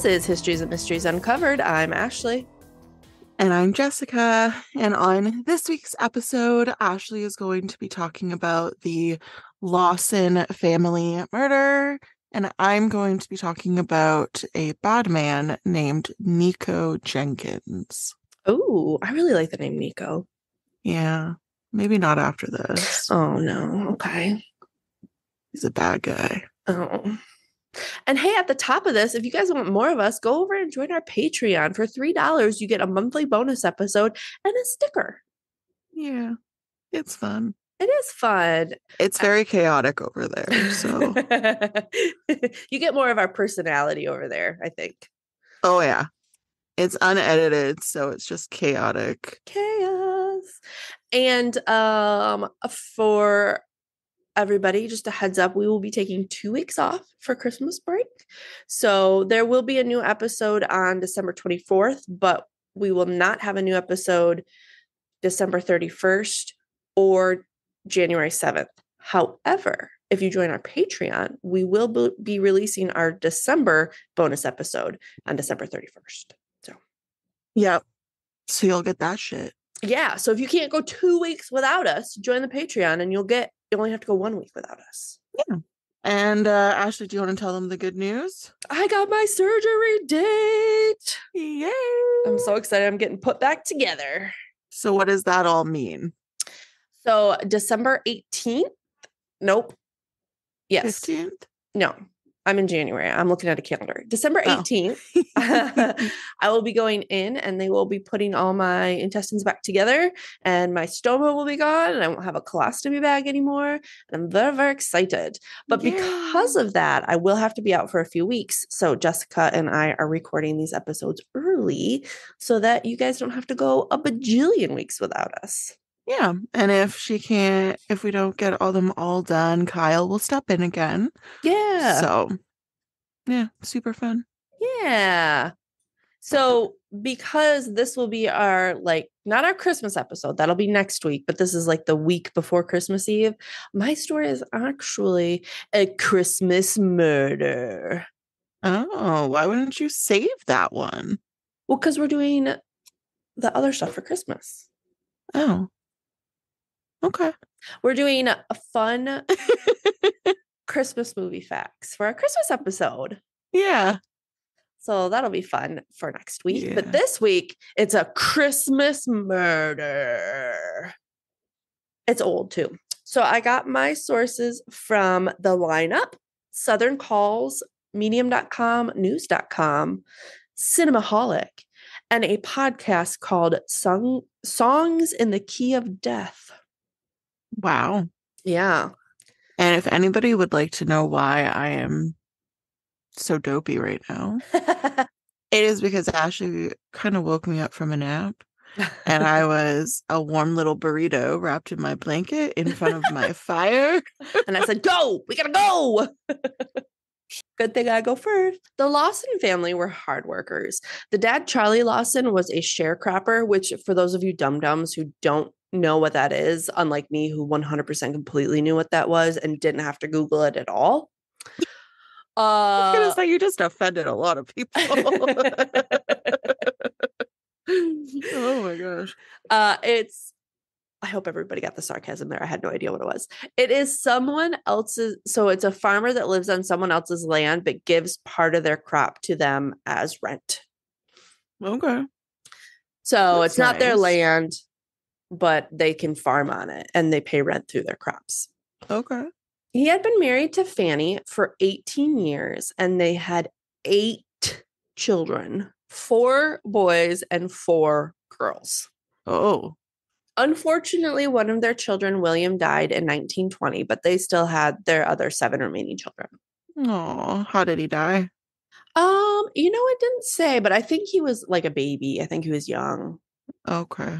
is Histories and Mysteries Uncovered. I'm Ashley. And I'm Jessica. And on this week's episode, Ashley is going to be talking about the Lawson family murder. And I'm going to be talking about a bad man named Nico Jenkins. Oh, I really like the name Nico. Yeah, maybe not after this. Oh, no. Okay. He's a bad guy. Oh. And hey, at the top of this, if you guys want more of us, go over and join our Patreon. For $3, you get a monthly bonus episode and a sticker. Yeah, it's fun. It is fun. It's very chaotic over there, so. You get more of our personality over there, I think. Oh, yeah. It's unedited, so it's just chaotic. Chaos. And for everybody, just a heads up, we will be taking 2 weeks off for Christmas break. So there will be a new episode on December 24th, but we will not have a new episode December 31st or January 7th. However, if you join our Patreon, we will be releasing our December bonus episode on December 31st. So, yep. So you'll get that shit. Yeah. So if you can't go 2 weeks without us, join the Patreon and you only have to go 1 week without us. Yeah. And Ashley, do you want to tell them the good news? I got my surgery date. Yay! I'm so excited. I'm getting put back together. So what does that all mean? So December 18th. Nope. Yes. 15th? No. I'm in January. I'm looking at a calendar. December 18th, I will be going in and they will be putting all my intestines back together and my stoma will be gone and I won't have a colostomy bag anymore. And I'm very, very excited. But because of that, I will have to be out for a few weeks. So Jessica and I are recording these episodes early so that you guys don't have to go a bajillion weeks without us. Yeah. And if we don't get them all done, Kyle will step in again. Yeah. So, yeah, super fun. Yeah. So because this will be our, not our Christmas episode, that'll be next week, but this is the week before Christmas Eve. My story is actually a Christmas murder. Oh, why wouldn't you save that one? Well, because we're doing the other stuff for Christmas. Oh. Okay. We're doing a fun Christmas movie facts for our Christmas episode. Yeah. So that'll be fun for next week. Yeah. But this week, it's a Christmas murder. It's old too. So I got my sources from The Lineup, Southern Calls, Medium.com, News.com, Cinemaholic, and a podcast called Songs in the Key of Death. Wow. Yeah. And if anybody would like to know why I am so dopey right now, it is because Ashley kind of woke me up from a nap and I was a warm little burrito wrapped in my blanket in front of my fire. And I said, go, we gotta go. Good thing I go first. The Lawson family were hard workers. The dad, Charlie Lawson, was a sharecropper, which for those of you dum-dums who don't know what that is, unlike me, who 100% completely knew what that was and didn't have to Google it at all. I was going to say, you just offended a lot of people. Oh my gosh. I hope everybody got the sarcasm there. I had no idea what it was. It is someone else's. So it's a farmer that lives on someone else's land, but gives part of their crop to them as rent. Okay. So That's it's not their nice. land, but they can farm on it and they pay rent through their crops. Okay. He had been married to Fannie for 18 years and they had 8 children, 4 boys and 4 girls. Oh. Unfortunately, one of their children, William, died in 1920, but they still had their other 7 remaining children. Oh, how did he die? It didn't say, but I think he was like a baby. I think he was young. Okay.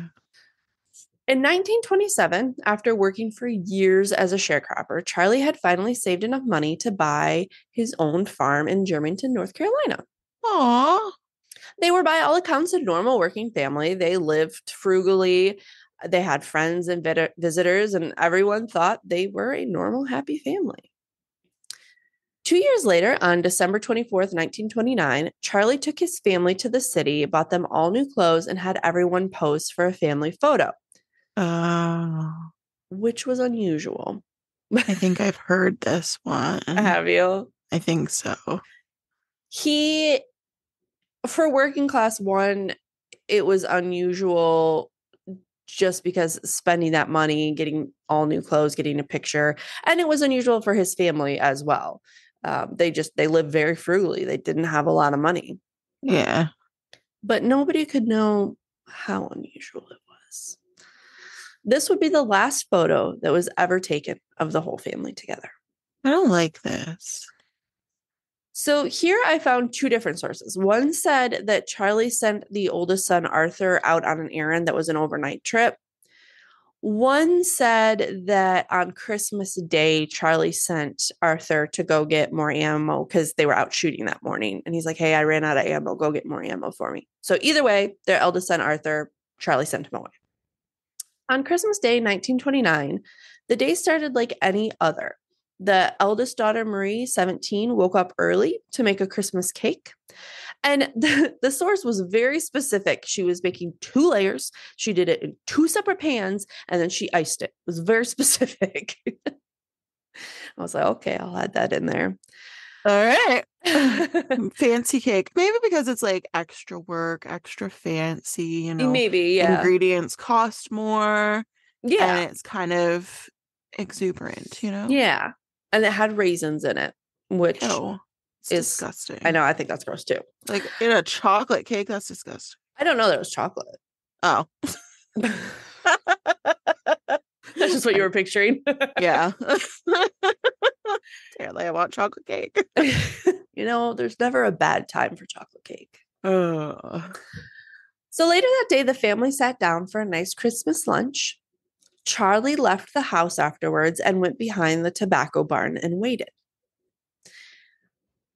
In 1927, after working for years as a sharecropper, Charlie had finally saved enough money to buy his own farm in Germantown, North Carolina. Aw. They were, by all accounts, a normal working family. They lived frugally. They had friends and visitors, and everyone thought they were a normal, happy family. 2 years later, on December 24th, 1929, Charlie took his family to the city, bought them all new clothes, and had everyone pose for a family photo, Oh, which was unusual. I think I've heard this one. Have you? I think so. He, for working class one, it was unusual just because spending that money, getting all new clothes, getting a picture, and it was unusual for his family as well. They lived very frugally. They didn't have a lot of money. Yeah. But nobody could know how unusual it was. This would be the last photo that was ever taken of the whole family together. I don't like this. So here I found two different sources. One said that Charlie sent the oldest son, Arthur, out on an errand that was an overnight trip. One said that on Christmas Day, Charlie sent Arthur to go get more ammo because they were out shooting that morning. And he's like, hey, I ran out of ammo. Go get more ammo for me. So either way, their eldest son, Arthur, Charlie sent him away. On Christmas Day, 1929, the day started like any other. The eldest daughter, Marie, 17, woke up early to make a Christmas cake. And the source was very specific. She was making 2 layers. She did it in 2 separate pans, and then she iced it. It was very specific. I was like, okay, I'll add that in there. All right. Fancy cake. Maybe because it's like extra work, extra fancy, Maybe, yeah. Ingredients cost more. Yeah. And it's kind of exuberant, Yeah. And it had raisins in it, which it's disgusting. I know, I think that's gross too. Like in a chocolate cake, that's disgusting. I don't know that it was chocolate. Oh. That's just what you were picturing. Yeah. Apparently I want chocolate cake. There's never a bad time for chocolate cake. Oh. So later that day, the family sat down for a nice Christmas lunch. Charlie left the house afterwards and went behind the tobacco barn and waited.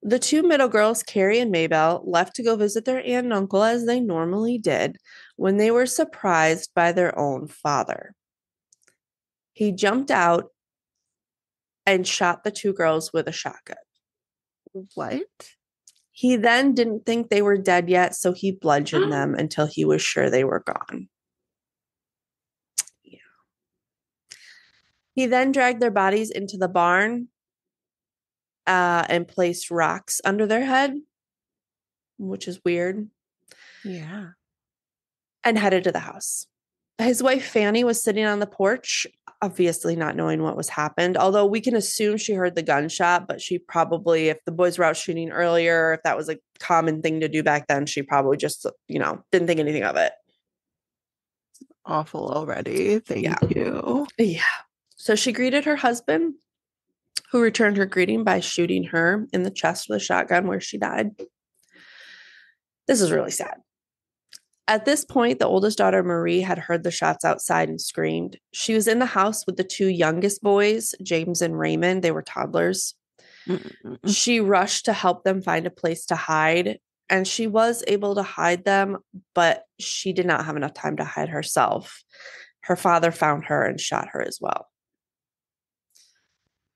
The 2 middle girls, Carrie and Maybelle, left to go visit their aunt and uncle as they normally did when they were surprised by their own father. He jumped out and shot the 2 girls with a shotgun. What? He then didn't think they were dead yet, so he bludgeoned them until he was sure they were gone. Yeah. He then dragged their bodies into the barn and placed rocks under their head, which is weird. Yeah. And headed to the house. His wife, Fannie, was sitting on the porch, obviously not knowing what was happened, although we can assume she heard the gunshot, but she probably, if the boys were out shooting earlier, if that was a common thing to do back then, she probably just, didn't think anything of it. Awful already. Thank you. Yeah. So she greeted her husband, who returned her greeting by shooting her in the chest with a shotgun where she died. This is really sad. At this point, the oldest daughter, Marie, had heard the shots outside and screamed. She was in the house with the 2 youngest boys, James and Raymond. They were toddlers. She rushed to help them find a place to hide, and she was able to hide them, but she did not have enough time to hide herself. Her father found her and shot her as well.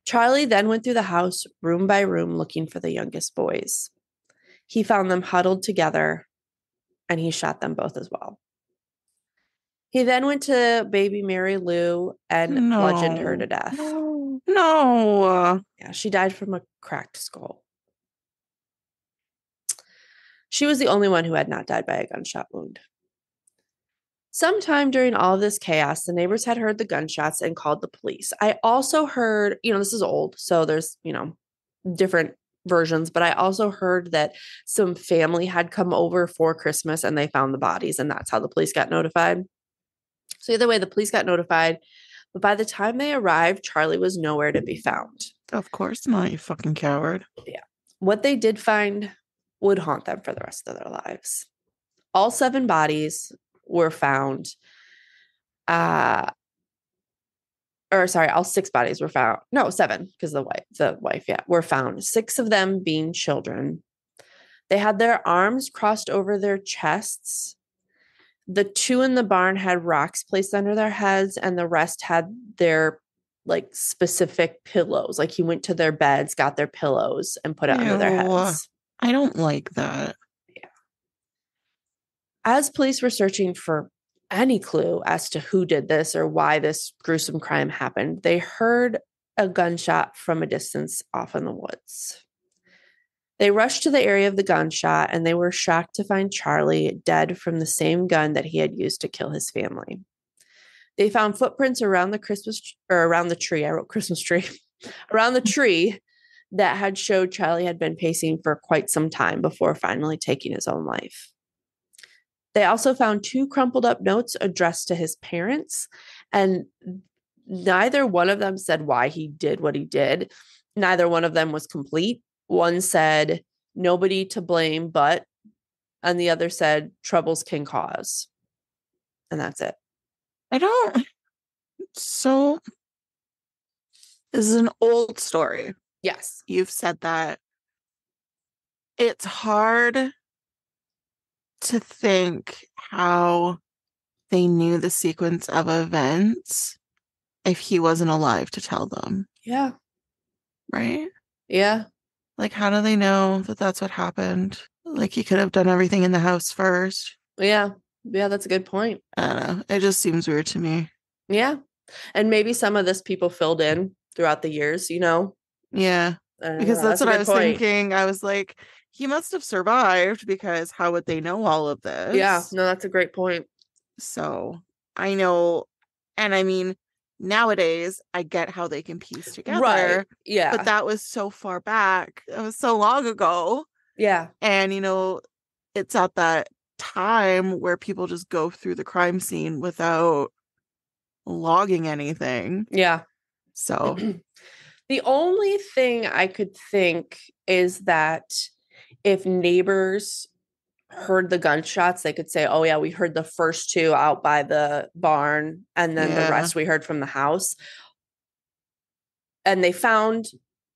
Charlie then went through the house room by room looking for the youngest boys. He found them huddled together, and he shot them both as well. He then went to baby Mary Lou and bludgeoned her to death. No. Yeah, she died from a cracked skull. She was the only one who had not died by a gunshot wound. Sometime during all of this chaos, the neighbors had heard the gunshots and called the police. I also heard, this is old, so there's, different versions, but I also heard that some family had come over for Christmas and they found the bodies, and that's how the police got notified. So either way, the police got notified, but by the time they arrived, Charlie was nowhere to be found. Of course not, you fucking coward. Yeah. What they did find would haunt them for the rest of their lives. All 7 bodies were found. All 6 bodies were found. No, 7, because the wife, were found. 6 of them being children. They had their arms crossed over their chests. The 2 in the barn had rocks placed under their heads, and the rest had their like specific pillows. Like he went to their beds, got their pillows, and put it under their Ew. heads. I don't like that. Yeah. As police were searching for any clue as to who did this or why this gruesome crime happened, they heard a gunshot from a distance off in the woods. They rushed to the area of the gunshot, and they were shocked to find Charlie dead from the same gun that he had used to kill his family. They found footprints around the tree. I wrote Christmas tree. Around the tree that had showed Charlie had been pacing for quite some time before finally taking his own life. They also found 2 crumpled up notes addressed to his parents, and neither one of them said why he did what he did. Neither one of them was complete. One said, "Nobody to blame but," and the other said, "Troubles can cause." And that's it. So this is an old story. Yes. You've said that. It's hard to think how they knew the sequence of events if he wasn't alive to tell them. Yeah. Right? Yeah. Like, how do they know that that's what happened? Like, he could have done everything in the house first. Yeah. Yeah, that's a good point. I don't know. It just seems weird to me. Yeah. And maybe some of this people filled in throughout the years, you know? Yeah. Because that's what I was thinking. I was like, he must have survived because how would they know all of this? Yeah. No, that's a great point. So I know. And I mean, nowadays, I get how they can piece together. Right. Yeah. But that was so far back. It was so long ago. Yeah. And, it's at that time where people just go through the crime scene without logging anything. Yeah. So the only thing I could think is that if neighbors heard the gunshots, they could say, "Oh yeah, we heard the first 2 out by the barn, and then the rest we heard from the house." And they found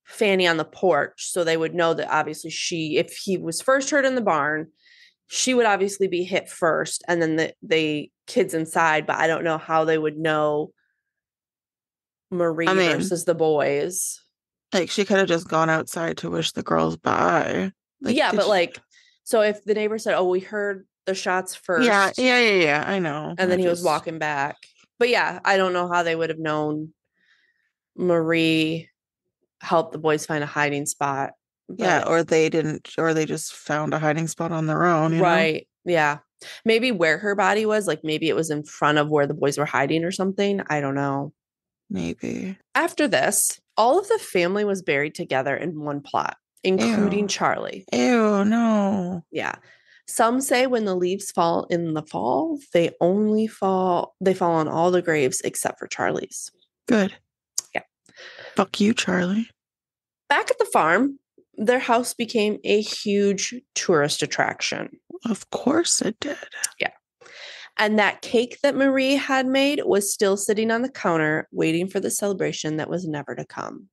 Fannie on the porch, so they would know that obviously if he was first heard in the barn, she would obviously be hit first, and then the kids inside. But I don't know how they would know Marie versus the boys. Like, she could have just gone outside to wish the girls bye. Like, yeah, but so if the neighbor said, "Oh, we heard the shots first," yeah, I know. And then he was walking back. But yeah, I don't know how they would have known Marie helped the boys find a hiding spot. Yeah, or they didn't, or they just found a hiding spot on their own, right. Yeah. Maybe where her body was, like maybe it was in front of where the boys were hiding or something. I don't know. Maybe. After this, all of the family was buried together in one plot, including Charlie. Ew, no. Yeah. Some say when the leaves fall in the fall, they fall on all the graves except for Charlie's. Good. Yeah. Fuck you, Charlie. Back at the farm, their house became a huge tourist attraction. Of course it did. Yeah. And that cake that Marie had made was still sitting on the counter waiting for the celebration that was never to come.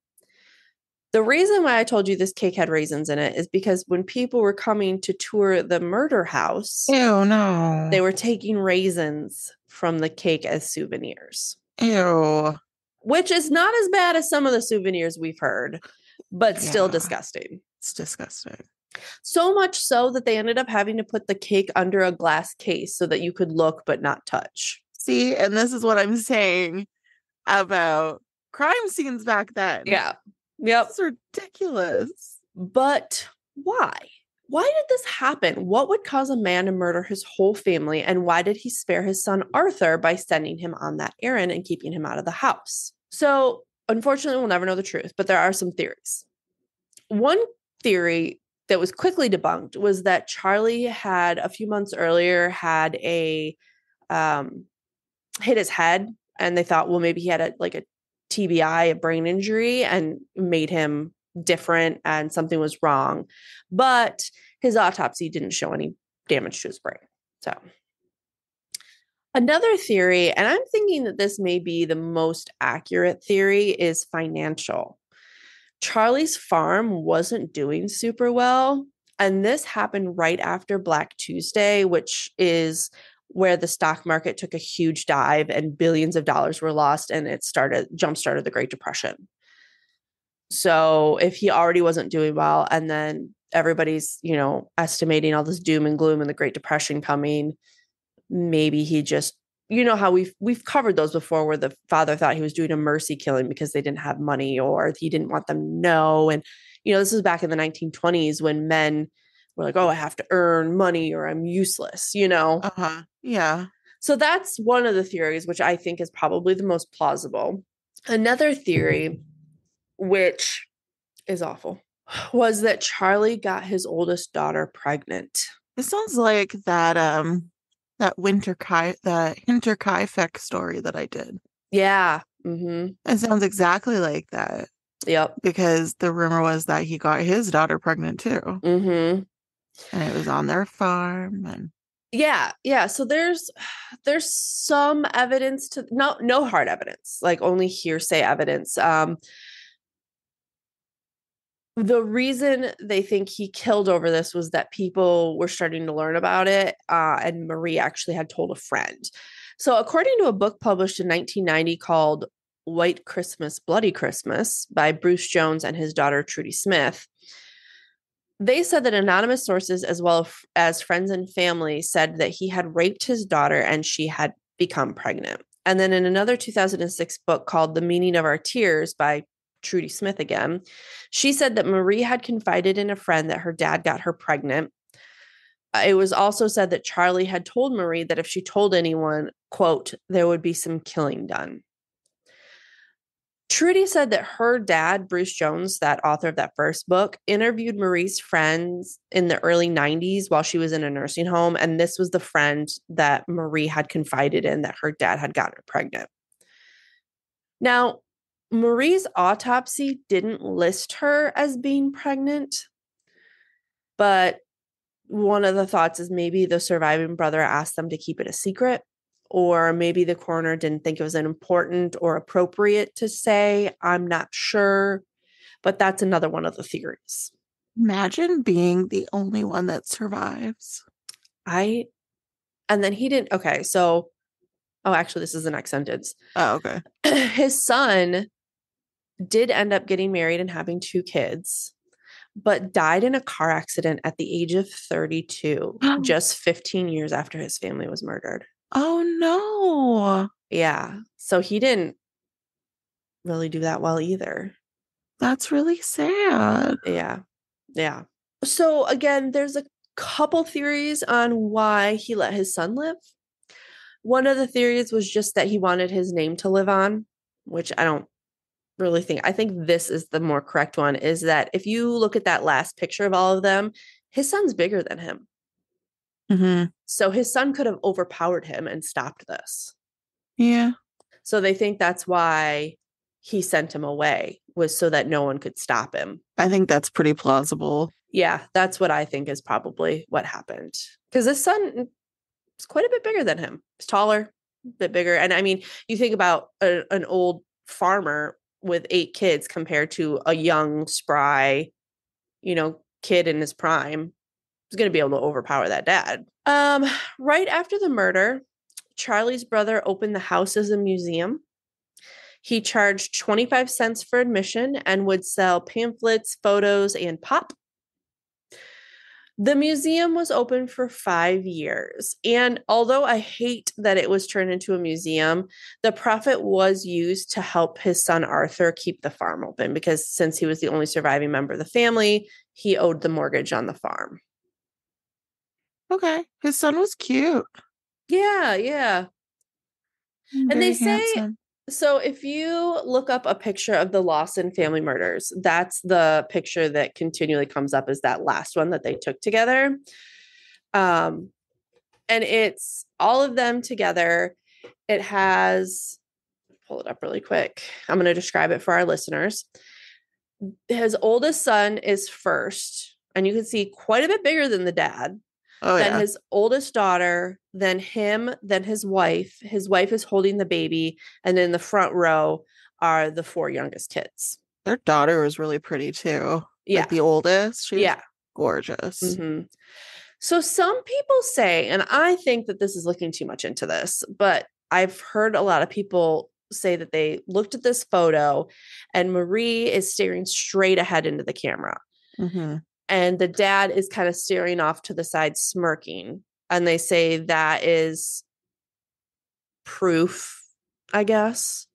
The reason why I told you this cake had raisins in it is because when people were coming to tour the murder house, ew, no, they were taking raisins from the cake as souvenirs. Ew. Which is not as bad as some of the souvenirs we've heard, but still disgusting. It's disgusting. So much so that they ended up having to put the cake under a glass case so that you could look but not touch. See, and this is what I'm saying about crime scenes back then. Yeah. Yep. It's ridiculous. But why? Why did this happen? What would cause a man to murder his whole family? And why did he spare his son Arthur by sending him on that errand and keeping him out of the house? So, unfortunately, we'll never know the truth, but there are some theories. One theory that was quickly debunked was that Charlie had a few months earlier had hit his head, and they thought, well, maybe he had a TBI, a brain injury, and made him different and something was wrong. But his autopsy didn't show any damage to his brain. So another theory, and I'm thinking that this may be the most accurate theory, is financial. Charlie's farm wasn't doing super well, and this happened right after Black Tuesday, which is where the stock market took a huge dive and billions of dollars were lost, and it jump-started the Great Depression. So if he already wasn't doing well, and then everybody's, estimating all this doom and gloom and the Great Depression coming, maybe he just, how we've covered those before, where the father thought he was doing a mercy killing because they didn't have money or he didn't want them to know. And, this is back in the 1920s when men were like, oh, I have to earn money or I'm useless, Uh-huh. Yeah. So that's one of the theories, which I think is probably the most plausible. Another theory, which is awful, was that Charlie got his oldest daughter pregnant. It sounds like that Hinterkaifeck story that I did. Yeah. Mm-hmm. It sounds exactly like that. Yep. Because the rumor was that he got his daughter pregnant too. Mm-hmm. And it was on their farm. And yeah. So there's some evidence to no hard evidence, like only hearsay evidence. The reason they think he killed over this was that people were starting to learn about it, and Marie actually had told a friend. So according to a book published in 1990 called White Christmas, Bloody Christmas by Bruce Jones and his daughter Trudy Smith, they said that anonymous sources, as well as friends and family, said that he had raped his daughter and she had become pregnant. And then in another 2006 book called The Meaning of Our Tears by Trudy Smith again, she said that Marie had confided in a friend that her dad got her pregnant. It was also said that Charlie had told Marie that if she told anyone, quote, there would be some killing done. Trudy said that her dad, Bruce Jones, that author of that first book, interviewed Marie's friends in the early 90s while she was in a nursing home. And this was the friend that Marie had confided in that her dad had gotten her pregnant. Now, Marie's autopsy didn't list her as being pregnant, but one of the thoughts is maybe the surviving brother asked them to keep it a secret, or maybe the coroner didn't think it was important or appropriate to say. I'm not sure, but that's another one of the theories. Imagine being the only one that survives. And then he didn't. Okay, so, actually, this is the next sentence. Oh, okay. His son did end up getting married and having 2 kids, but died in a car accident at the age of 32, just 15 years after his family was murdered. Oh, no. Yeah. So he didn't really do that well either. That's really sad. Yeah. Yeah. So again, there's a couple theories on why he let his son live. One of the theories was just that he wanted his name to live on, which I don't really think. I think this is the more correct one, is that if you look at that last picture of all of them, his son's bigger than him. Mm-hmm. So his son could have overpowered him and stopped this. Yeah. So they think that's why he sent him away, was so that no one could stop him. I think that's pretty plausible. Yeah, that's what I think is probably what happened. Because his son is quite a bit bigger than him. He's taller, a bit bigger. And I mean, you think about an old farmer with 8 kids compared to a young, spry, kid in his prime. He's going to be able to overpower that dad. Right after the murder, Charlie's brother opened the house as a museum. He charged 25 cents for admission and would sell pamphlets, photos, and pop. The museum was open for 5 years. And although I hate that it was turned into a museum, the profit was used to help his son Arthur keep the farm open, because since he was the only surviving member of the family, he owed the mortgage on the farm. Okay. His son was cute. Yeah. And they say, handsome. So if you look up a picture of the Lawson family murders, that's the picture that continually comes up as that last one that they took together. And it's all of them together. It has, pull it up really quick. I'm going to describe it for our listeners. His oldest son is first, and you can see quite a bit bigger than the dad. Then his oldest daughter, then him, then his wife. His wife is holding the baby. And in the front row are the 4 youngest kids. Their daughter was really pretty too. Yeah. Like the oldest. She's gorgeous. Mm-hmm. So some people say, and I think that this is looking too much into this, but I've heard a lot of people say that they looked at this photo and Marie is staring straight ahead into the camera. Mm-hmm. And the dad is kind of staring off to the side, smirking. And they say that is proof, I guess,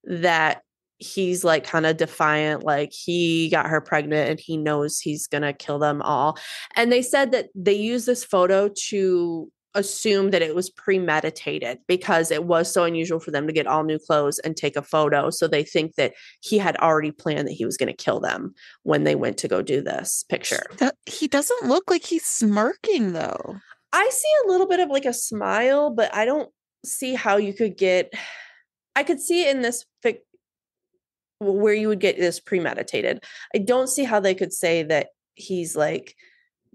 that he's like kind of defiant, like he got her pregnant and he knows he's gonna kill them all. And they said that they used this photo to assume that it was premeditated because it was so unusual for them to get all new clothes and take a photo. So they think that he had already planned that he was going to kill them when they went to go do this picture. He doesn't look like he's smirking, though. I see a little bit of like a smile, but I don't see how you could get. I could see it in this where you would get this premeditated. I don't see how they could say that he's like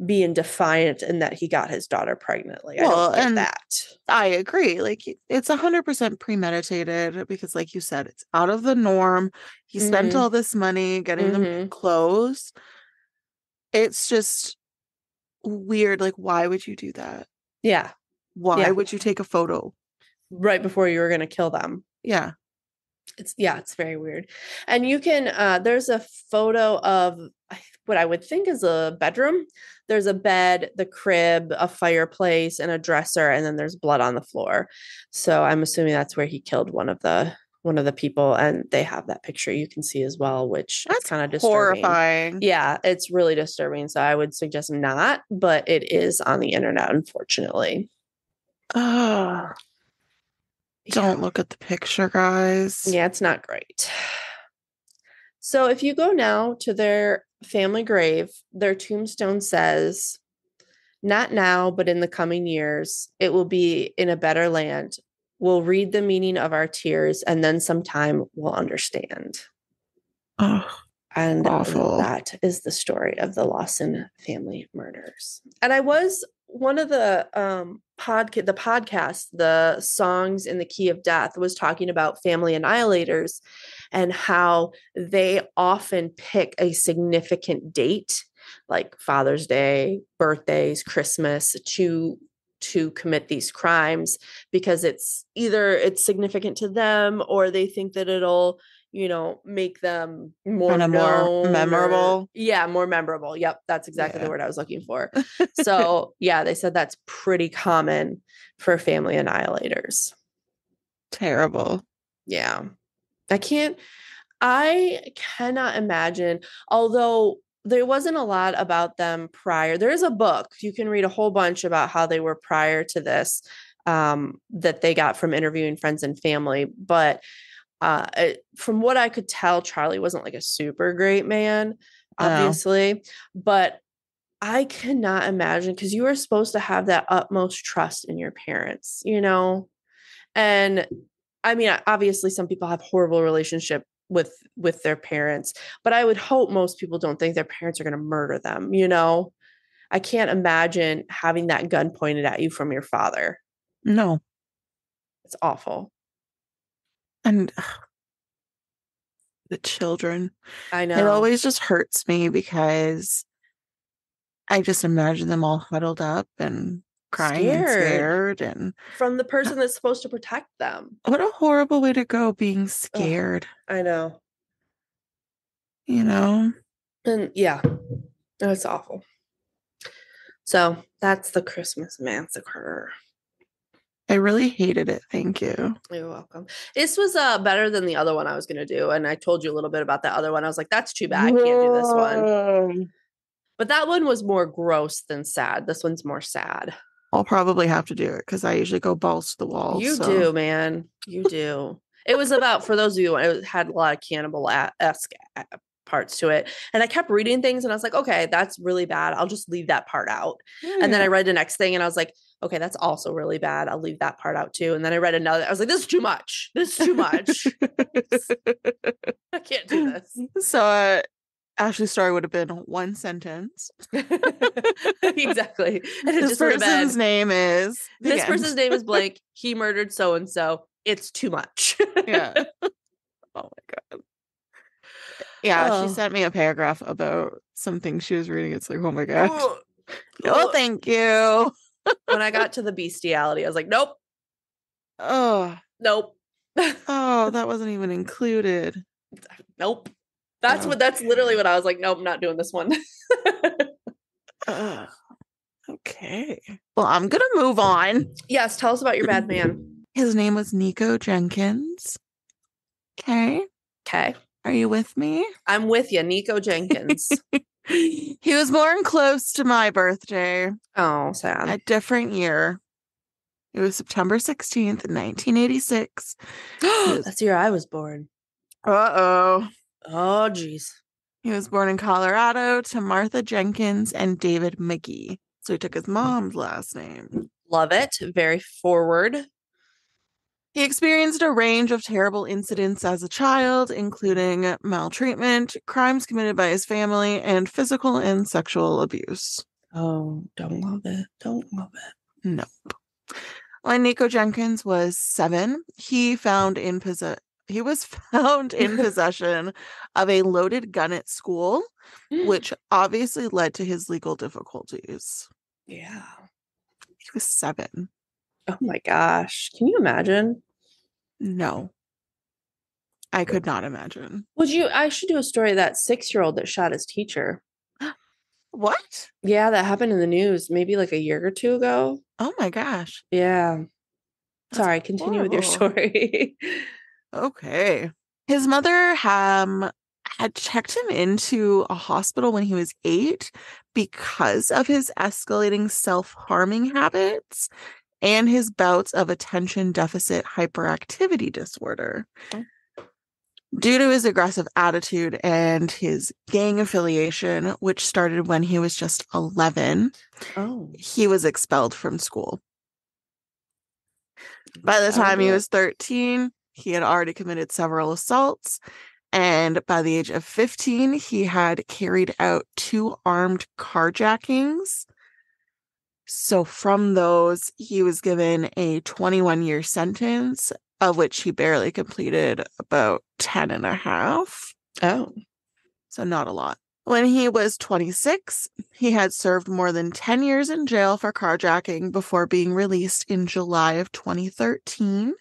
being defiant and that he got his daughter pregnant. Like, well, I don't get that. I agree. Like, it's 100% premeditated because, like you said, it's out of the norm. He spent all this money getting them clothes. It's just weird. Like, why would you do that? Yeah. Why would you take a photo right before you were going to kill them? Yeah. It's very weird. And you can there's a photo of what I would think is a bedroom. There's a bed, the crib, a fireplace, and a dresser, and then there's blood on the floor. So I'm assuming that's where he killed one of the people, and they have that picture you can see as well, which is kind of disturbing. Horrifying. Yeah, it's really disturbing. So I would suggest not, but it is on the internet, unfortunately. Don't look at the picture, guys. Yeah, it's not great. So if you go now to their family grave, their tombstone says, "Not now, but in the coming years, it will be in a better land. We'll read the meaning of our tears, and then sometime we'll understand." Oh, and awful. That is the story of the Lawson family murders. And I was one of the podcast, the Songs in the Key of Death, was talking about family annihilators and how they often pick a significant date, like Father's Day, birthdays, Christmas, to commit these crimes because it's significant to them, or they think that it'll make them more memorable. More memorable. Yep. That's exactly the word I was looking for. So they said that's pretty common for family annihilators. Terrible. Yeah. I cannot imagine, although there wasn't a lot about them prior. There is a book. You can read a whole bunch about how they were prior to this, that they got from interviewing friends and family. But from what I could tell, Charlie wasn't like a super great man, obviously, but I cannot imagine, because you are supposed to have that utmost trust in your parents, and I mean, obviously some people have horrible relationship with their parents, but I would hope most people don't think their parents are going to murder them. I can't imagine having that gun pointed at you from your father. No. It's awful. And the children. I know. It always just hurts me because I just imagine them all huddled up and crying and scared, and from the person that's supposed to protect them. What a horrible way to go, being scared. I know. And it's awful. So that's the Christmas Massacre. I really hated it. Thank you. You're welcome. This was better than the other one I was going to do. And I told you a little bit about the other one. I was like, that's too bad. I can't do this one. But that one was more gross than sad. This one's more sad. I'll probably have to do it because I usually go balls to the wall. You do, man. You do. It was about, for those of you, it had a lot of cannibal-esque parts to it. And I kept reading things and I was like, okay, that's really bad. I'll just leave that part out. And then I read the next thing and I was like, okay, that's also really bad. I'll leave that part out too. And then I read another. I was like, this is too much. This is too much. I can't do this. So Ashley's story would have been one sentence. Exactly. And this person's name is blank. He murdered so-and-so. It's too much. Yeah. Oh my God. Yeah, she sent me a paragraph about something she was reading. It's like, oh my God. No, thank you. When I got to the bestiality, I was like, nope. Oh. Nope. Oh, that wasn't even included. Nope. That's literally what I was like, nope, I'm not doing this one. Okay. Well, I'm going to move on. Yes, tell us about your bad man. His name was Nico Jenkins. Okay. Okay. Are you with me? I'm with you, Nico Jenkins. He was born close to my birthday. Oh, sad. A different year. It was September 16th, 1986. That's the year I was born. Uh-oh. Oh, geez. He was born in Colorado to Martha Jenkins and David McGee. So he took his mom's last name. Love it. Very forward. He experienced a range of terrible incidents as a child, including maltreatment, crimes committed by his family, and physical and sexual abuse. Oh, don't love it. Don't love it. Nope. When Nico Jenkins was 7, he was found in possession of a loaded gun at school, which obviously led to his legal difficulties. Yeah. He was 7. Oh my gosh. Can you imagine? No. I could not imagine. I should do a story of that 6-year-old that shot his teacher. What? Yeah, that happened in the news maybe like a year or 2 ago. Oh my gosh. Yeah. That's Sorry, continue horrible. with your story. Okay. His mother had checked him into a hospital when he was 8 because of his escalating self-harming habits and his bouts of attention deficit hyperactivity disorder. Oh. Due to his aggressive attitude and his gang affiliation, which started when he was just 11, he was expelled from school. By the time he was 13, he had already committed several assaults. And by the age of 15, he had carried out 2 armed carjackings. So from those, he was given a 21-year sentence, of which he barely completed about 10 and a half. Oh. So not a lot. When he was 26, he had served more than 10 years in jail for carjacking before being released in July of 2013.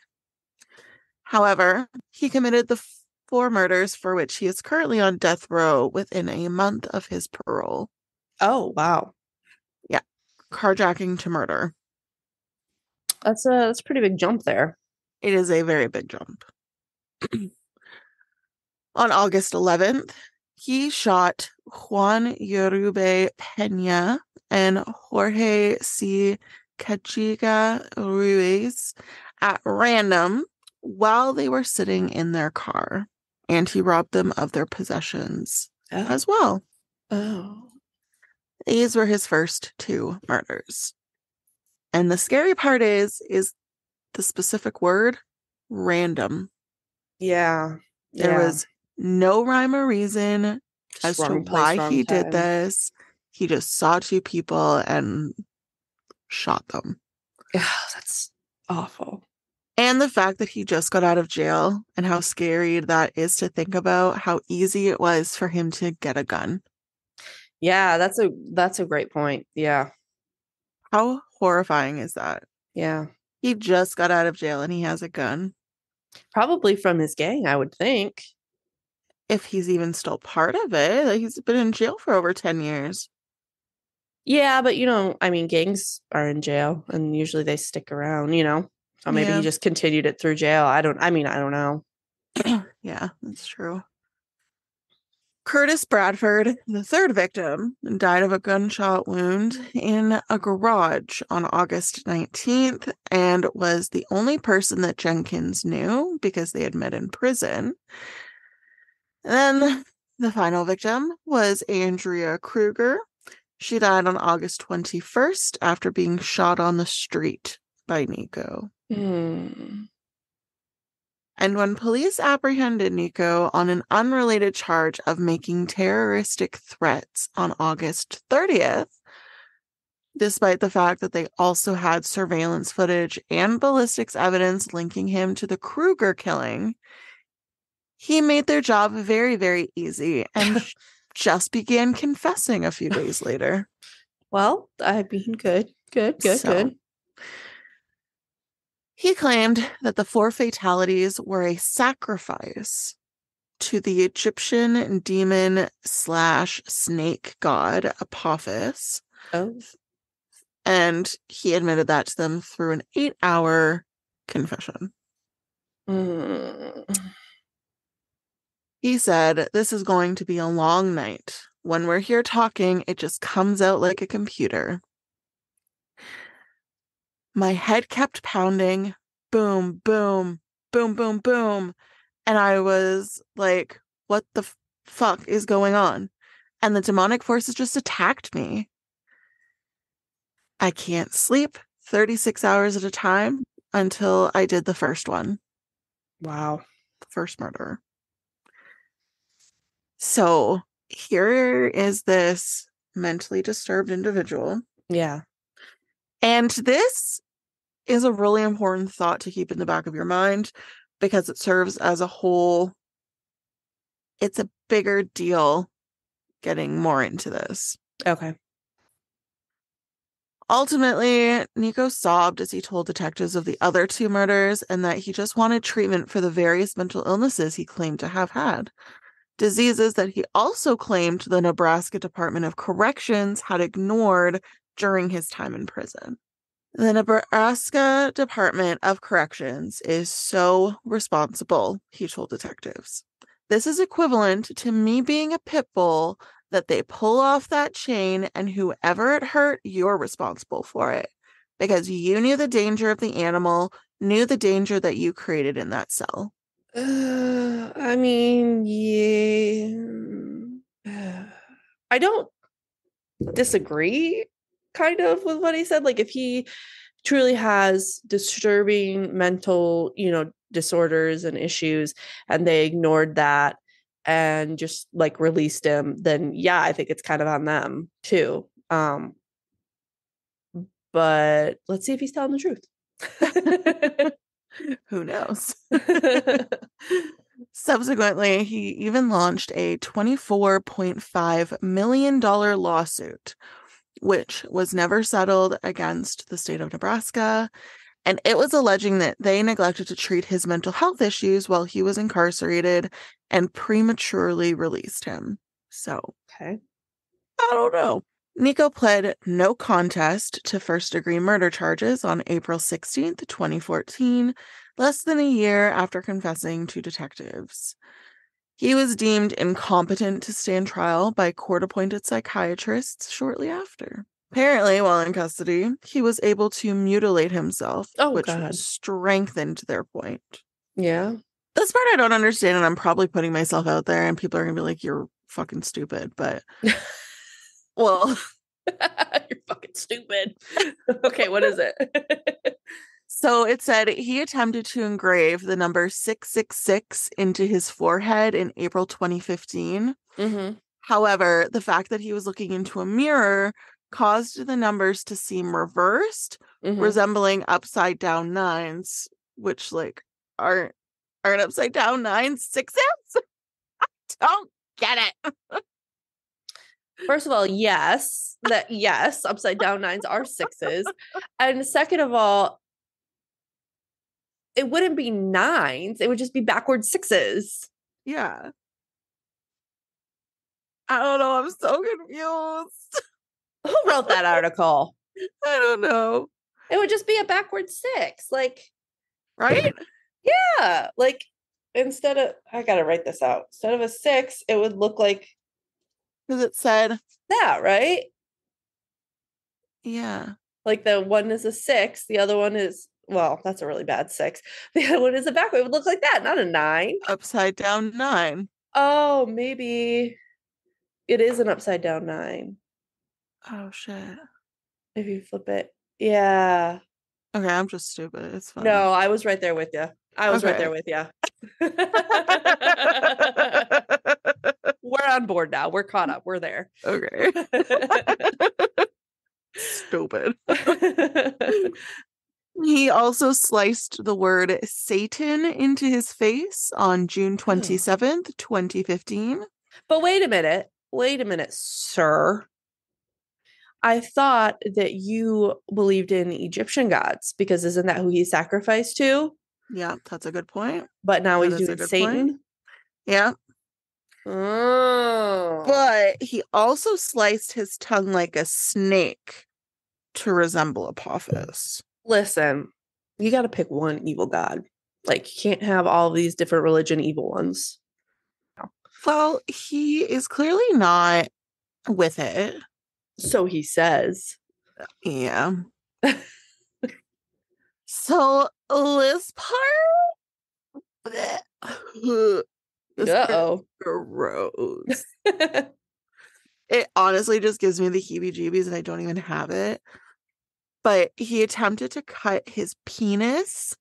However, he committed the 4 murders for which he is currently on death row within a month of his parole. Oh, wow. Yeah. Carjacking to murder. That's a pretty big jump there. It is a very big jump. On August 11th, he shot Juan Yorube Peña and Jorge C. Cachiga Ruiz at random while they were sitting in their car, and he robbed them of their possessions as well. Oh. These were his first 2 murders. And the scary part is the specific word, random. Yeah. There was no rhyme or reason as to why he did this. He just saw 2 people and shot them. Yeah, that's awful. And the fact that he just got out of jail and how scary that is to think about, how easy it was for him to get a gun. Yeah, that's a great point. Yeah. How horrifying is that? Yeah. He just got out of jail and he has a gun. Probably from his gang, I would think. If he's even still part of it. Like, he's been in jail for over 10 years. Yeah, but gangs are in jail and usually they stick around, So maybe he just continued it through jail. I don't know. Yeah, that's true. Curtis Bradford, the 3rd victim, died of a gunshot wound in a garage on August 19th and was the only person that Jenkins knew because they had met in prison. And then the final victim was Andrea Kruger. She died on August 21st after being shot on the street by Nico. And when police apprehended Nico on an unrelated charge of making terroristic threats on August 30th, despite the fact that they also had surveillance footage and ballistics evidence linking him to the Kruger killing, he made their job very, very easy and just began confessing a few days later. Well, I mean, good. He claimed that the 4 fatalities were a sacrifice to the Egyptian demon/snake god Apophis. Oh. And he admitted that to them through an 8-hour confession. He said, "This is going to be a long night. When we're here talking, it just comes out like a computer. My head kept pounding. Boom, boom, boom, boom, boom. And I was like, what the fuck is going on? And the demonic forces just attacked me. I can't sleep 36 hours at a time until I did the first one." Wow. The first murder. So here is this mentally disturbed individual. Yeah. And this is a really important thought to keep in the back of your mind because it serves as a whole. It's a bigger deal getting more into this. Okay. Ultimately, Nico sobbed as he told detectives of the other 2 murders and that he just wanted treatment for the various mental illnesses he claimed to have had. Diseases that he also claimed the Nebraska Department of Corrections had ignored during his time in prison. The Nebraska Department of Corrections is so responsible, he told detectives. This is equivalent to me being a pit bull that they pull off that chain and whoever it hurt, you're responsible for it. Because you knew the danger of the animal, knew the danger that you created in that cell. I mean, yeah. I don't disagree kind of with what he said. Like, if he truly has disturbing mental, disorders and issues, and they ignored that and just like released him, then yeah, I think it's kind of on them too. But let's see if he's telling the truth. Who knows? Subsequently, he even launched a $24.5 million lawsuit, which was never settled against the state of Nebraska. And it was alleging that they neglected to treat his mental health issues while he was incarcerated and prematurely released him. So, okay. I don't know. Nico pled no contest to first-degree murder charges on April 16th, 2014, less than a year after confessing to detectives. He was deemed incompetent to stand trial by court-appointed psychiatrists shortly after. Apparently, while in custody, he was able to mutilate himself, which God. strengthened their point. Yeah. This part I don't understand, and I'm probably putting myself out there, and people are going to be like, you're fucking stupid, but... Well... You're fucking stupid. Okay, what is it? So it said he attempted to engrave the number 666 into his forehead in April 2015. Mm-hmm. However, the fact that he was looking into a mirror caused the numbers to seem reversed, resembling upside down 9s, which like aren't upside down 9s 6s. I don't get it. First of all, yes, upside down 9s are 6s. And second of all, it wouldn't be 9s, it would just be backwards 6s. Yeah. I don't know, I'm so confused. Who wrote that article? I don't know. It would just be a backwards 6, like, right? Yeah, like instead of, I gotta write this out. Instead of a 6, it would look like, because it said that, right? Yeah. Like the one is a 6, the other one is, well, that's a really bad 6. The other one is a backward. It would look like that, not a 9. Upside down 9. Oh, maybe it is an upside down 9. Oh, shit. If you flip it. Yeah. Okay, I'm just stupid. It's fine. No, I was right there with you. Right there with you. We're on board now. We're caught up. We're there. Okay. Stupid. He also sliced the word Satan into his face on June 27th, 2015. But wait a minute, sir. I thought that you believed in Egyptian gods because isn't that who he sacrificed to? Yeah, that's a good point. But now That he's is a doing good point. Satan. Yeah. Oh. But he also sliced his tongue like a snake to resemble Apophis. Listen, you got to pick one evil god. Like, you can't have all these different religion evil ones. Well, he is clearly not with it. So he says. Yeah. So this part, this part is Uh-oh. gross. It honestly just gives me the heebie-jeebies and I don't even have it. But he attempted to cut his penis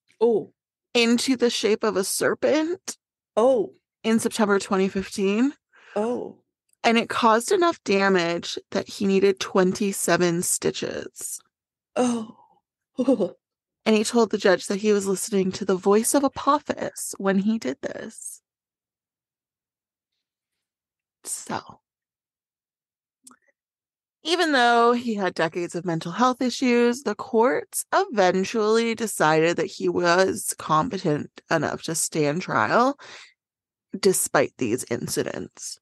into the shape of a serpent in September 2015. And it caused enough damage that he needed 27 stitches. And he told the judge that he was listening to the voice of Apophis when he did this. So, even though he had decades of mental health issues, the courts eventually decided that he was competent enough to stand trial despite these incidents.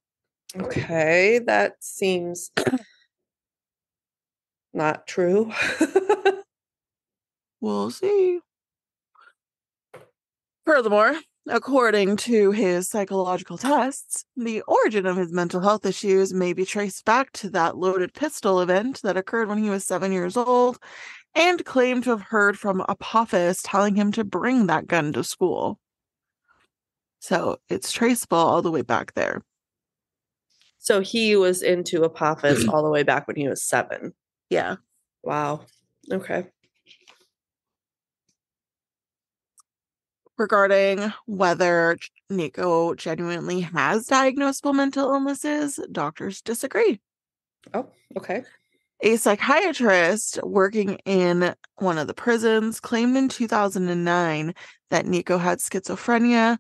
Okay, that seems not true. We'll see. Furthermore, according to his psychological tests, the origin of his mental health issues may be traced back to that loaded pistol event that occurred when he was 7 years old and claimed to have heard from Apophis telling him to bring that gun to school. So it's traceable all the way back there. So he was into Apophis all the way back when he was 7. Yeah. Wow. Okay. Regarding whether Nico genuinely has diagnosable mental illnesses, doctors disagree. Oh, okay. A psychiatrist working in one of the prisons claimed in 2009 that Nico had schizophrenia,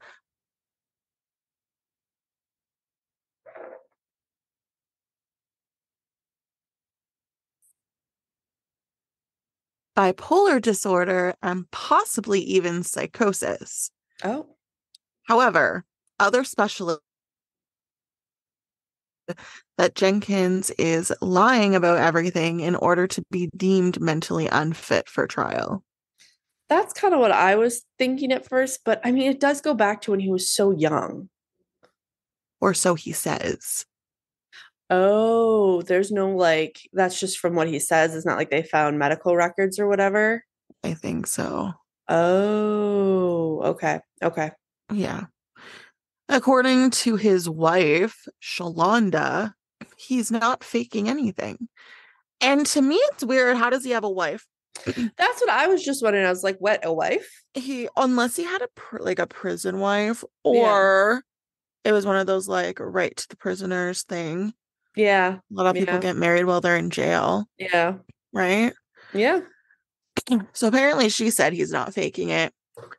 bipolar disorder, and possibly even psychosis. Oh. However, other specialists that Jenkins is lying about everything in order to be deemed mentally unfit for trial. That's kind of what I was thinking at first, but I mean, it does go back to when he was so young. Or so he says. Oh, there's no like, that's just from what he says. It's not like they found medical records or whatever. I think so. Oh, okay. Okay. Yeah. According to his wife, Shalonda, he's not faking anything. And to me, it's weird. How does he have a wife? That's what I was just wondering. I was like, what, a wife? Unless he had a prison wife, or it was one of those like right to the prisoners thing. Yeah. A lot of people get married while they're in jail. Yeah. Right? Yeah. So apparently she said he's not faking it.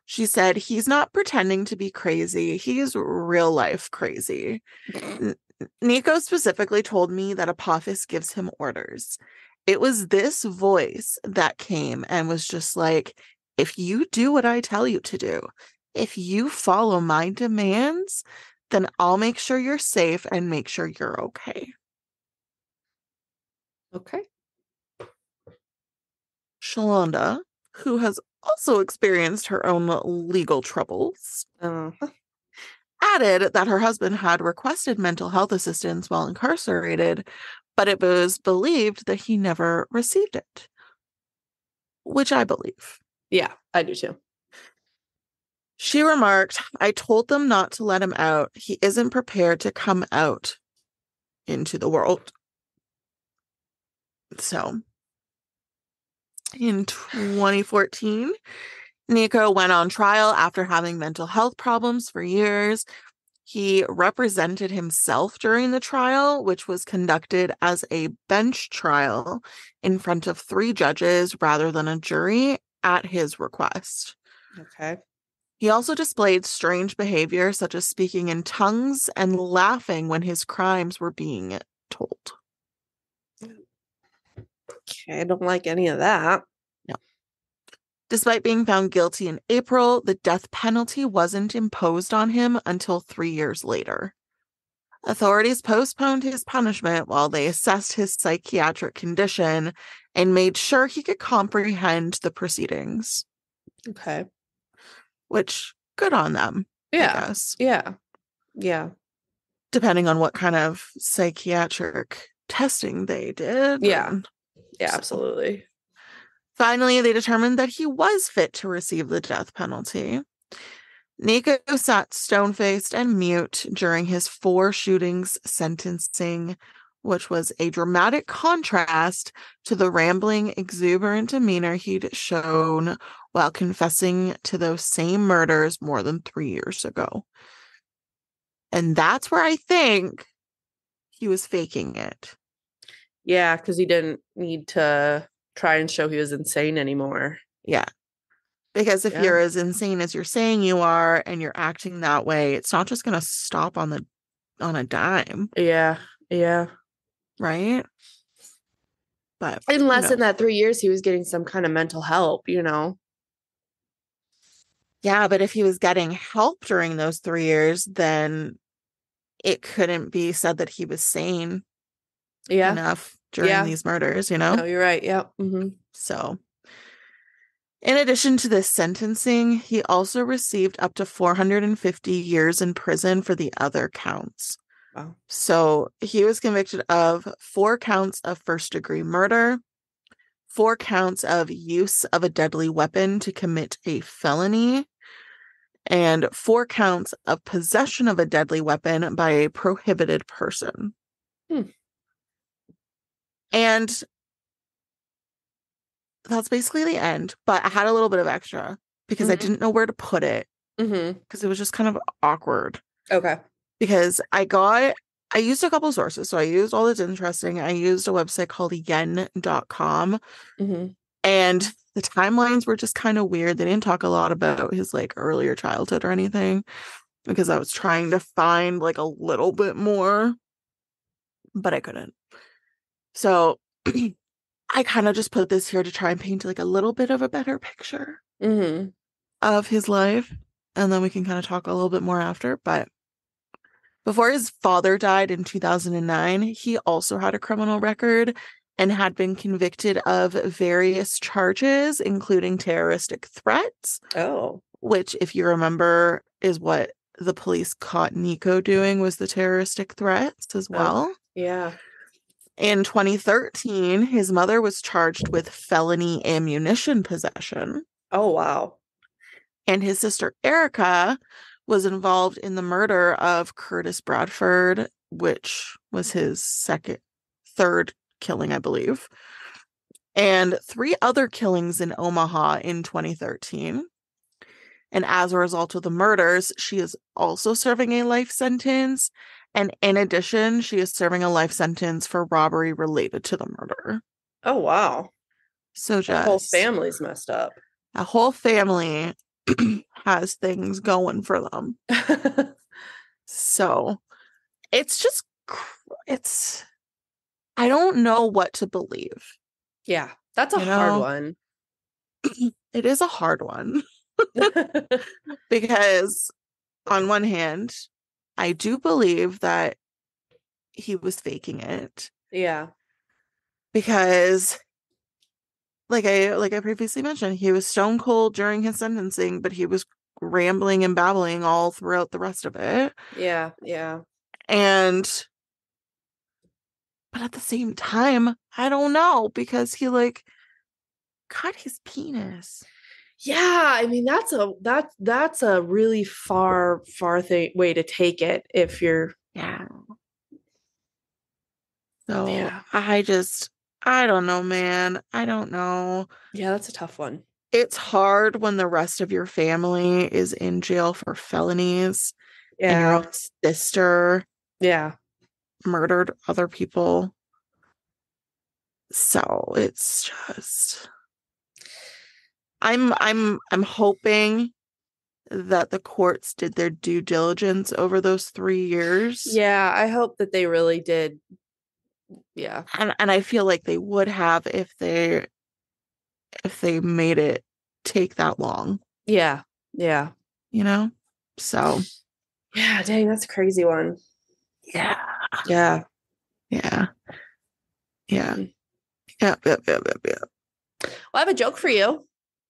She said he's not pretending to be crazy. He's real life crazy. Nico specifically told me that Apophis gives him orders. It was this voice that came and was just like, if you do what I tell you to do, if you follow my demands, then I'll make sure you're safe and make sure you're okay. Okay. Shalonda, who has also experienced her own legal troubles, added that her husband had requested mental health assistance while incarcerated, but it was believed that he never received it, which I believe. Yeah, I do too. She remarked, I told them not to let him out. He isn't prepared to come out into the world. So, in 2014, Nico went on trial after having mental health problems for years. He represented himself during the trial, which was conducted as a bench trial in front of 3 judges rather than a jury at his request. Okay. He also displayed strange behavior, such as speaking in tongues and laughing when his crimes were being told. I don't like any of that. No. Despite being found guilty in April, the death penalty wasn't imposed on him until 3 years later. Authorities postponed his punishment while they assessed his psychiatric condition and made sure he could comprehend the proceedings. Okay. Which, good on them, Yeah. I guess. Yeah. Yeah. Depending on what kind of psychiatric testing they did. Yeah. Yeah, absolutely. Finally, they determined that he was fit to receive the death penalty. Nico sat stone-faced and mute during his 4 shootings sentencing, which was a dramatic contrast to the rambling, exuberant demeanor he'd shown while confessing to those same murders more than 3 years ago. And that's where I think he was faking it. Yeah, because he didn't need to try and show he was insane anymore. Yeah. Because if you're as insane as you're saying you are and you're acting that way, it's not just going to stop on a dime. Yeah. Yeah. Right? But unless in that 3 years he was getting some kind of mental help, Yeah, but if he was getting help during those 3 years, then it couldn't be said that he was sane enough during these murders, No, you're right. Yeah. Mm-hmm. So, in addition to this sentencing, he also received up to 450 years in prison for the other counts. Wow. So, he was convicted of 4 counts of first-degree murder, 4 counts of use of a deadly weapon to commit a felony, and 4 counts of possession of a deadly weapon by a prohibited person. And that's basically the end, but I had a little bit of extra because I didn't know where to put it because it was just kind of awkward. Okay. Because I used a couple sources. So I used All That's Interesting. I used a website called yen.com. And the timelines were just kind of weird. They didn't talk a lot about his like earlier childhood or anything because I was trying to find like a little bit more, but I couldn't. So I kind of just put this here to try and paint like a little bit of a better picture of his life. And then we can kind of talk a little bit more after. But before his father died in 2009, he also had a criminal record and had been convicted of various charges, including terroristic threats. Oh. Which, if you remember, is what the police caught Nico doing, was the terroristic threats as well. Yeah. In 2013, his mother was charged with felony ammunition possession. Oh, wow. And his sister Erica was involved in the murder of Curtis Bradford, which was his third killing, I believe, and 3 other killings in Omaha in 2013. And as a result of the murders, she is also serving a life sentence. And in addition, she is serving a life sentence for robbery related to the murder. Oh, wow. So just... the whole family's messed up. A whole family has things going for them. So it's just... I don't know what to believe. Yeah, that's a hard one. It is a hard one. Because on one hand, I do believe that he was faking it. Yeah. Because like I previously mentioned, he was stone cold during his sentencing, but he was rambling and babbling all throughout the rest of it. Yeah, yeah. But at the same time, I don't know, because he like cut his penis. Yeah, I mean that's a really far way to take it if you're So yeah. I don't know, man. I don't know. Yeah, that's a tough one. It's hard when the rest of your family is in jail for felonies. Yeah. And your own sister murdered other people. So it's just I'm hoping that the courts did their due diligence over those 3 years. Yeah, I hope that they really did Yeah. And I feel like they would have if they made it take that long. Yeah. Yeah. You know? So Yeah, dang, that's a crazy one. yeah. Yeah. Yeah. Yeah. Yep. Well, I have a joke for you.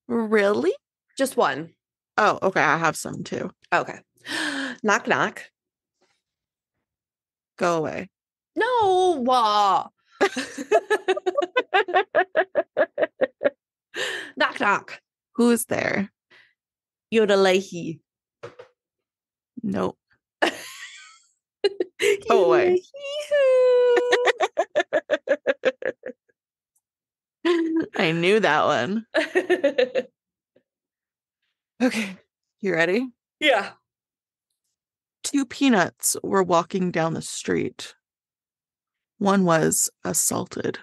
Really? Just one. Oh, okay. I have some too. Okay. Knock, knock. Go away. No. Knock, knock. Who's there? Yodelehi. Nope. Go away. I knew that one. Okay. You ready? Yeah. 2 peanuts were walking down the street. One was assaulted.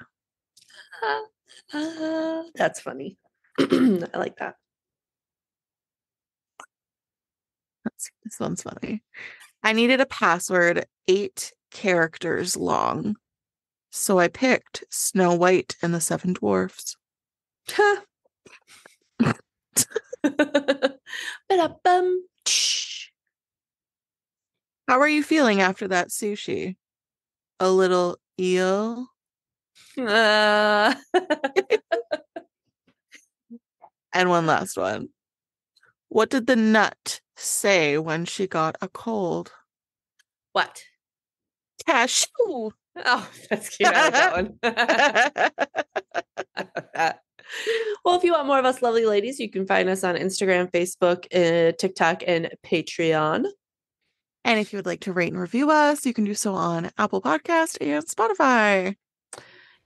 That's funny. I like that. This one's funny. I needed a password 8 characters long. So I picked Snow White and the 7 Dwarfs. Ba-da-bum. How are you feeling after that sushi? A little eel? And one last one. What did the nut say when she got a cold? What? Cashew. Oh, that's cute. I like that one. I like that. Well, if you want more of us lovely ladies, you can find us on Instagram, Facebook, TikTok, and Patreon. And if you would like to rate and review us, you can do so on Apple Podcast and Spotify.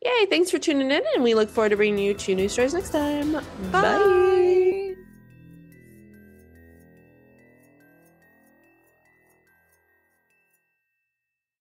Yay, thanks for tuning in, and we look forward to bringing you 2 new stories next time. Bye.